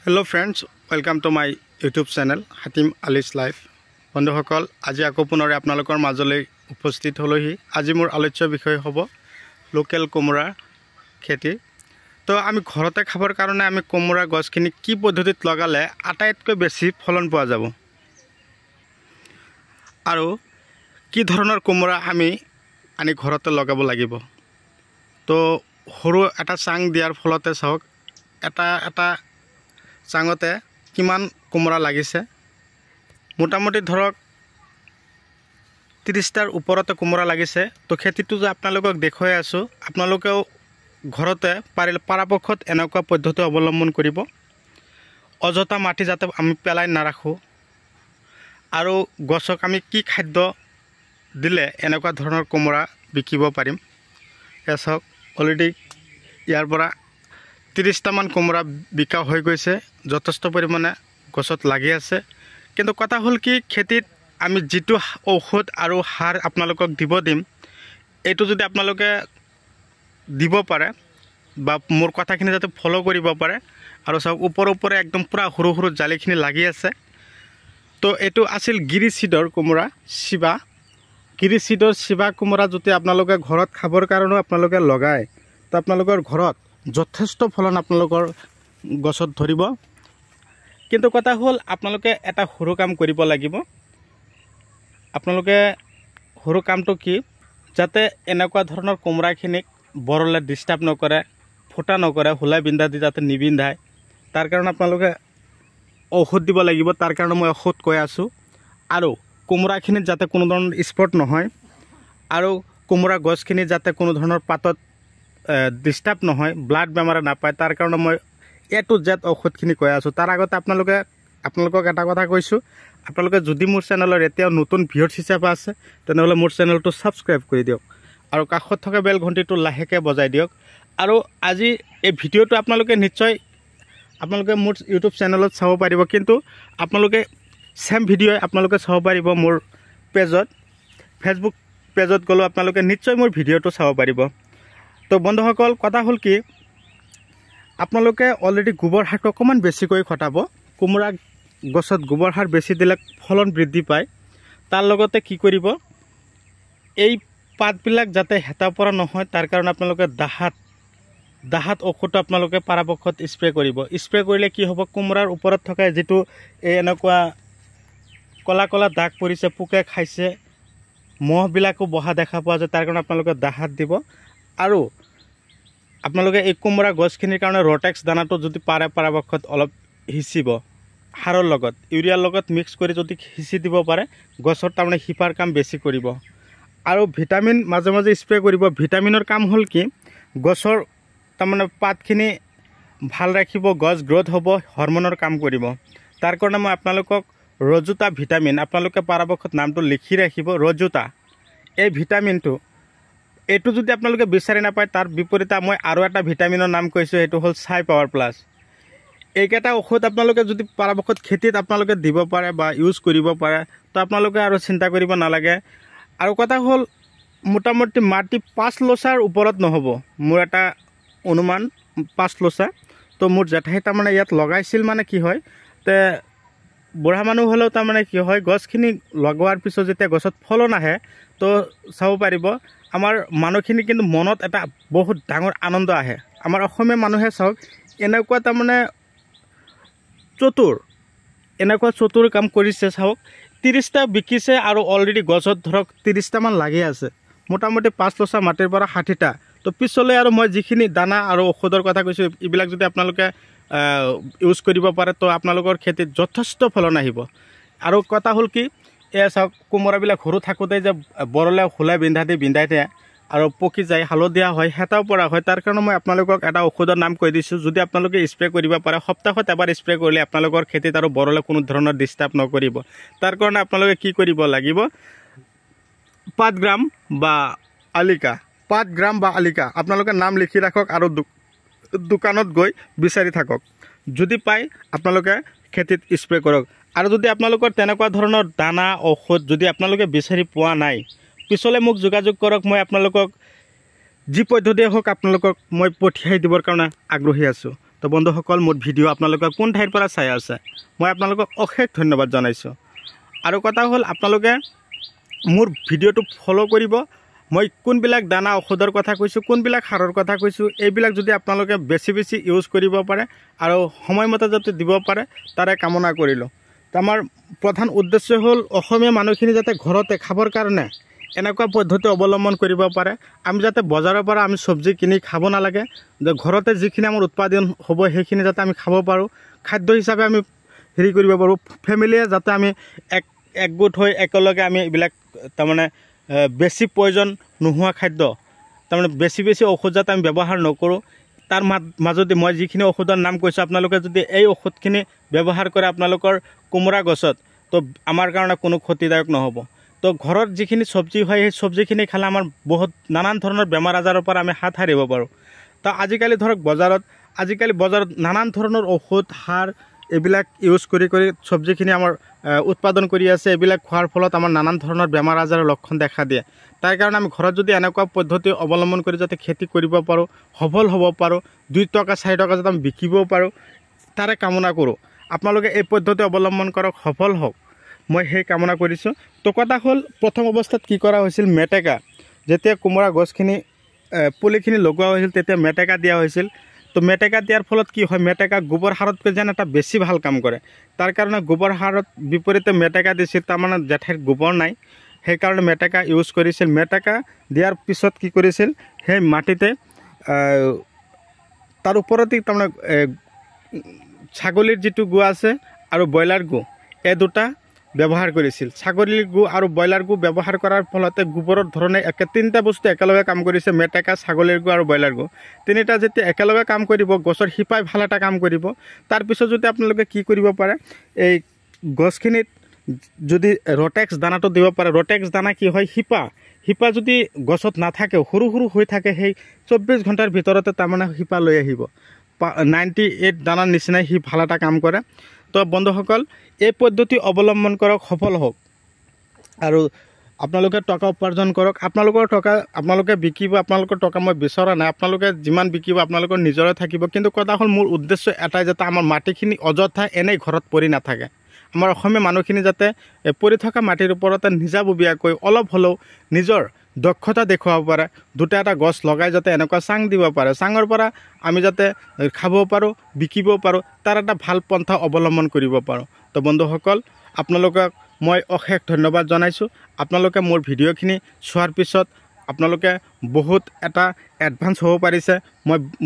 Hello friends, welcome to my YouTube channel Hatim Ali's Life. বন্ধুসকল আজি আকৌ পুনৰ আপোনালোকৰ মাজলৈ উপস্থিত হলোহি। আজি মোৰ আলোচ্য বিষয় হ'ব লোকেল কোমোৰা খেতি। তো আমি ঘৰতে খাবৰ কাৰণে আমি কোমোৰা গছখিনি কি পদ্ধতিত লগালে আটাইতকৈ বেছি ফলন পোৱা যাব আৰু কি ধৰণৰ কোমোৰা আমি আনি ঘৰতে লগাব লাগিব। তো সৰু এটা চাং দিয়াৰ ফলতে চাওক এটা চাঙতে কিমান কোমোৰা লাগিছে। মোটামুটি ধৰক 30টাৰ ওপৰতে কোমোৰা লাগিছে। তো খেতিটো যে আপোনালোকক দেখুৱাই আছোঁ, আপোনালোকেও ঘৰতে পৰাপক্ষত এনেকুৱা পদ্ধতি অৱলম্বন কৰিব। অযথা মাটি যাতে আমি পেলাই নাৰাখোঁ আৰু গছক আমি কি খাদ্য দিলে এনেকুৱা ধৰণৰ কোমোৰা বিকিব পাৰিম। এয়া চাওক অলৰেডি ইয়াৰ পৰা 30টামান কোমোৰা বিকা হৈ গৈছে, যথেষ্ট পৰিমাণে গছত লাগি আছে। কিন্তু কথা হ'ল কি, খেতিত আমি যিটো ঔষধ আৰু সাৰ আপোনালোকক দিম, এইটো যদি আপোনালোকে দিব পাৰে বা মোৰ কথাখিনি যাতে ফ'ল' কৰিব পাৰে। আৰু চাওক ওপৰে একদম পূৰা সৰু সৰু জালিখিনি লাগি আছে। তো এইটো আছিল গিৰি চিডৰ কোমোৰা, গিৰি চিডৰ কোমোৰা যদি আপোনালোকে ঘৰত খাবৰ কাৰণেও আপোনালোকে লগায়, তো আপোনালোকৰ ঘৰত যথেষ্ট ফলন আপোনালোকৰ গছত ধৰিব। কিন্তু কথা হ'ল আপোনালোকে এটা সৰু কাম কৰিব লাগিব। আপোনালোকে সৰু কামটো কি, যাতে এনেকুৱা ধৰণৰ কোমোৰাখিনিক বৰলে ডিষ্টাৰ্ব নকৰে, ফুটা নকৰে, হোলা বিন্ধা দি যাতে নিবিন্ধায়, তাৰ কাৰণে আপোনালোকে ঔষধ দিব লাগিব। তাৰ কাৰণে মই ঔষধ কৈ আছোঁ। আৰু কোমোৰাখিনিত যাতে কোনো ধৰণৰ স্পট নহয় আৰু কোমোৰা গছখিনি যাতে কোনো ধৰণৰ পাতত ডিষ্টাৰ্ব নহয়, ব্লাড বেমাৰে নাপায়, তাৰ কাৰণে মই A to Z ঔষধখিনি কৈ আছোঁ। তাৰ আগতে আপোনালোকক এটা কথা কৈছোঁ, আপোনালোকে যদি মোৰ চেনেলৰ এতিয়াও নতুন ভিউৱাৰ্ছ হিচাপে আছে তেনেহ'লে মোৰ চেনেলটো ছাবস্ক্ৰাইব কৰি দিয়ক আৰু কাষত থকা বেল ঘণ্টিটো লাহেকৈ বজাই দিয়ক। আৰু আজি এই ভিডিঅ'টো আপোনালোকে মোৰ ইউটিউব চেনেলত চাব পাৰিব, কিন্তু আপোনালোকে ছেম ভিডিঅ' আপোনালোকে চাব পাৰিব মোৰ ফেচবুক পেজত গ'লেও আপোনালোকে নিশ্চয় মোৰ ভিডিঅ'টো চাব পাৰিব। তো বন্ধুসকল, কথা হ'ল কি, আপোনালোকে অলৰেডি গোবৰ সাৰটো অকণমান বেছিকৈ খটাব। কোমোৰা গছত গোবৰ সাৰ বেছি দিলে ফলন বৃদ্ধি পায়। তাৰ লগতে কি কৰিব, এই পাতবিলাক যাতে হেতা পৰা নহয় তাৰ কাৰণে আপোনালোকে দাহাত ঔষধটো আপোনালোকে পৰাপক্ষত স্প্ৰে কৰিব। স্প্ৰে কৰিলে কি হ'ব, কোমোৰাৰ ওপৰত থকা যিটো এনেকুৱা ক'লা ক'লা দাগ পৰিছে, পোকে খাইছে, মহবিলাকো বহা দেখা পোৱা যায়, তাৰ কাৰণে আপোনালোকে দাহাত দিব। আৰু আপোনালোকে এই কোমোৰা গছখিনিৰ কাৰণে ৰটেক্স দানাটো যদি পাৰে পৰাপক্ষত অলপ সিঁচিব, সাৰৰ লগত ইউৰিয়াৰ লগত মিক্স কৰি যদি সিঁচি দিব পাৰে, গছৰ তাৰমানে শিপাৰ কাম বেছি কৰিব। আৰু ভিটামিন মাজে মাজে স্প্ৰে কৰিব। ভিটামিনৰ কাম হ'ল কি, গছৰ তাৰমানে পাতখিনি ভাল ৰাখিব, গছ গ্ৰ'থ হ'ব, হৰম'নৰ কাম কৰিব। তাৰ কাৰণে মই আপোনালোকক ৰজোতা ভিটামিন, আপোনালোকে পৰাপক্ষত নামটো লিখি ৰাখিব, ৰজোতা। এই ভিটামিনটো এইটো যদি আপোনালোকে বিচাৰি নাপায়, তাৰ বিপৰীতে মই আৰু এটা ভিটামিনৰ নাম কৈছোঁ, সেইটো হ'ল চাই পাৱাৰ প্লাছ। এইকেইটা ঔষধ আপোনালোকে যদি পৰাপক্ষত খেতিত আপোনালোকে দিব পাৰে বা ইউজ কৰিব পাৰে, তো আপোনালোকে আৰু চিন্তা কৰিব নালাগে। আৰু কথা হ'ল, মোটামুটি মাটি 5 লোচাৰ ওপৰত নহ'ব, মোৰ এটা অনুমান 5 লোচা। তো মোৰ জেঠাই তাৰমানে ইয়াত লগাইছিল, মানে কি হয়, বুঢ়া মানুহ হ'লেও তাৰমানে কি হয়, গছখিনি লগোৱাৰ পিছত যেতিয়া গছত ফলন আহে, তো চাব পাৰিব আমাৰ মানুহখিনি কিন্তু মনত এটা বহুত ডাঙৰ আনন্দ আহে। আমাৰ অসমীয়া মানুহে চাওক এনেকুৱা তাৰমানে চতুৰ কাম কৰিছে। চাওক 30টা বিকিছে আৰু অলৰেডি গছত ধৰক 30টামান লাগি আছে। মোটামুটি 5 লোচা মাটিৰ পৰা 60টা। তো পিছলৈ আৰু মই যিখিনি দানা আৰু ঔষধৰ কথা কৈছোঁ, এইবিলাক যদি আপোনালোকে ইউজ কৰিব পাৰে, তো আপোনালোকৰ খেতিত যথেষ্ট ফলন আহিব। আৰু কথা হ'ল কি, এয়া চাওক কোমোৰাবিলাক সৰু থাকোঁতে যে বৰলে হোলাই বিন্ধাই দিয়ে আৰু পকি যায়, হালধীয়া হয়, হেতাও পৰা হয়, তাৰ কাৰণে মই আপোনালোকক এটা ঔষধৰ নাম কৈ দিছোঁ। যদি আপোনালোকে স্প্ৰে কৰিব পাৰে, সপ্তাহত এবাৰ স্প্ৰে কৰিলে আপোনালোকৰ খেতিত আৰু বৰলে কোনো ধৰণৰ ডিষ্টাৰ্ব নকৰিব। তাৰ কাৰণে আপোনালোকে কি কৰিব লাগিব, পাতগ্ৰাম বা আলিকা আপোনালোকে নাম লিখি ৰাখক আৰু দোকানত গৈ বিচাৰি থাকক। যদি পায় আপোনালোকে খেতিত স্প্ৰে কৰক। আৰু যদি আপোনালোকৰ তেনেকুৱা ধৰণৰ দানা ঔষধ যদি আপোনালোকে বিচাৰি পোৱা নাই, পিছলৈ মোক যোগাযোগ কৰক। মই আপোনালোকক যি পদ্ধতিয়ে হওক আপোনালোকক মই পঠিয়াই দিবৰ কাৰণে আগ্ৰহী আছোঁ। তো বন্ধুসকল মোৰ ভিডিঅ' আপোনালোকে কোন ঠাইৰ পৰা চাই আছে মই আপোনালোকক অশেষ ধন্যবাদ জনাইছোঁ। আৰু কথা হ'ল আপোনালোকে মোৰ ভিডিঅ'টো ফ'ল' কৰিব। মই কোনবিলাক দানা ঔষধৰ কথা কৈছোঁ, কোনবিলাক সাৰৰ কথা কৈছোঁ, এইবিলাক যদি আপোনালোকে বেছি ইউজ কৰিব পাৰে আৰু সময়মতে যাতে দিব পাৰে তাৰে কামনা কৰিলোঁ। তো আমাৰ প্ৰধান উদ্দেশ্য হ'ল অসমীয়া মানুহখিনি যাতে ঘৰতে খাবৰ কাৰণে এনেকুৱা পদ্ধতি অৱলম্বন কৰিব পাৰে। আমি যাতে বজাৰৰ পৰা আমি চব্জি কিনি খাব নালাগে, যে ঘৰতে যিখিনি আমাৰ উৎপাদন হ'ব সেইখিনি যাতে আমি খাব পাৰোঁ, খাদ্য হিচাপে আমি হেৰি কৰিব পাৰোঁ। ফেমিলিয়ে যাতে আমি একগোট হৈ একেলগে আমি এইবিলাক তাৰমানে বেছি প্ৰয়োজন নোহোৱা খাদ্য, তাৰমানে বেছি ঔষধ যাতে আমি ব্যৱহাৰ নকৰোঁ। তাৰ মাজতে মই যিখিনি ঔষধৰ নাম কৈছোঁ আপোনালোকে যদি এই ঔষধখিনি ব্যৱহাৰ কৰে আপোনালোকৰ কোমোৰা গছত, তো আমাৰ কাৰণে কোনো ক্ষতিদায়ক নহ'ব। তো ঘৰত যিখিনি চব্জি হয় সেই চব্জিখিনি খালে আমাৰ বহুত নানান ধৰণৰ বেমাৰ আজাৰৰ পৰা আমি হাত সাৰিব পাৰোঁ। তো আজিকালি ধৰক বজাৰত নানান ধৰণৰ ঔষধ সাৰ এইবিলাক ইউজ কৰি চব্জিখিনি আমাৰ উৎপাদন কৰি আছে। এইবিলাক খোৱাৰ ফলত আমাৰ নানান ধৰণৰ বেমাৰ আজাৰৰ লক্ষণ দেখা দিয়ে। তাৰ কাৰণে আমি ঘৰত যদি এনেকুৱা পদ্ধতি অৱলম্বন কৰি যাতে খেতি কৰিব পাৰোঁ, সফল হ'ব পাৰোঁ, 2 টকা 4 টকা যাতে আমি বিকিব পাৰোঁ, তাৰে কামনা কৰোঁ। আপোনালোকে এই পদ্ধতি অৱলম্বন কৰক, সফল হওক, মই সেই কামনা কৰিছোঁ। তো কথা হ'ল প্ৰথম অৱস্থাত কি কৰা হৈছিল, মেটেকা যেতিয়া কোমোৰা গছখিনি পুলিখিনি লগোৱা হৈছিল তেতিয়া মেটেকা দিয়া হৈছিল। তো মেটেকা দিয়াৰ ফলত কি হয়, মেটেকা গোবৰ সাৰতকৈ যেন এটা বেছি ভাল কাম কৰে। তাৰ কাৰণে গোবৰ সাৰত বিপৰীতে মেটেকা দিছিল, তাৰমানে জেঠাইৰ গোবৰ নাই, সেইকাৰণে মেটেকা ইউজ কৰিছিল। মেটেকা দিয়াৰ পিছত কি কৰিছিল, সেই মাটিতে তাৰ ওপৰতে তাৰমানে ছাগলীৰ যিটো গু আছে আৰু ব্ৰইলাৰ গু এই দুটা ব্যৱহাৰ কৰিছিল। ছাগলীৰ গু আৰু ব্ৰইলাৰ গু ব্যৱহাৰ কৰাৰ ফলতে গোবৰৰ ধৰণে 3টা বস্তু একেলগে কাম কৰিছে, মেটেকা, ছাগলীৰ গু আৰু ব্ৰইলাৰ গু। 3টা যেতিয়া একেলগে কাম কৰিব, গছৰ শিপাই ভাল এটা কাম কৰিব। তাৰপিছত যদি আপোনালোকে কি কৰিব পাৰে, এই গছখিনিত যদি ৰটেক্স দানাটো দিব পাৰে। ৰটেক্স দানা কি হয়, শিপা যদি গছত নাথাকে, সৰু হৈ থাকে, সেই 24 ঘণ্টাৰ ভিতৰতে তাৰমানে শিপা লৈ আহিব। 98 দানাৰ নিচিনাই সি ভাল এটা কাম কৰে। তো বন্ধুসকল এই পদ্ধতি অৱলম্বন কৰক, সফল হওক আৰু আপোনালোকে টকা উপাৰ্জন কৰক। আপোনালোকৰ টকা আপোনালোকে বিকিব, আপোনালোকৰ টকা মই বিচৰা নাই, আপোনালোকে যিমান বিকিব আপোনালোকৰ নিজৰে থাকিব। কিন্তু কথা হ'ল মোৰ উদ্দেশ্য এটাই, যাতে আমাৰ মাটিখিনি অযথা এনেই ঘৰত পৰি নাথাকে। আমাৰ অসমীয়া মানুহখিনি যাতে পৰি থকা মাটিৰ ওপৰতে নিজাববীয়াকৈ অলপ হ'লেও নিজৰ দক্ষতা দেখুৱাব পাৰে। 2টা গছ লগাই যাতে এনেকুৱা চাং দিব পাৰে, চাঙৰ পৰা আমি যাতে খাব পাৰোঁ, বিকিব পাৰোঁ, তাৰ এটা ভাল পন্থা অৱলম্বন কৰিব পাৰোঁ। তো বন্ধুসকল আপোনালোকক মই অশেষ ধন্যবাদ জনাইছোঁ। আপোনালোকে মোৰ ভিডিঅ'খিনি চোৱাৰ পিছত আপোনালোকে বহুত এটা এডভান্স হ'ব পাৰিছে।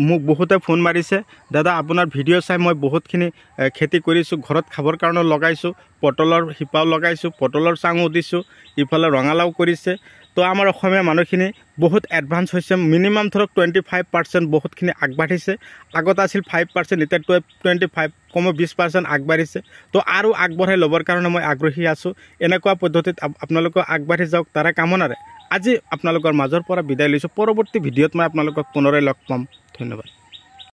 মোক বহুতে ফোন মাৰিছে, দাদা আপোনাৰ ভিডিঅ' চাই মই বহুতখিনি খেতি কৰিছোঁ, ঘৰত খাবৰ কাৰণেও লগাইছোঁ, পটলৰ শিপাও লগাইছোঁ, পটলৰ চাঙো দিছোঁ, ইফালে ৰঙালাও কৰিছে। তো আমাৰ অসমীয়া মানুহখিনি বহুত এডভান্স হৈছে। মিনিমাম ধৰক 25% বহুতখিনি আগবাঢ়িছে। আগত আছিল 5%, এতিয়া 25 কমেও 20% আগবাঢ়িছে। তো আৰু আগবঢ়াই ল'বৰ কাৰণে মই আগ্ৰহী আছোঁ। এনেকুৱা পদ্ধতিত আপোনালোকে আগবাঢ়ি যাওক, তাৰে কামনাৰে আজি আপোনালোকৰ মাজৰ পৰা বিদায় লৈছোঁ। পৰৱৰ্তী ভিডিঅ'ত মই আপোনালোকক পুনৰাই লগ পাম। ধন্যবাদ।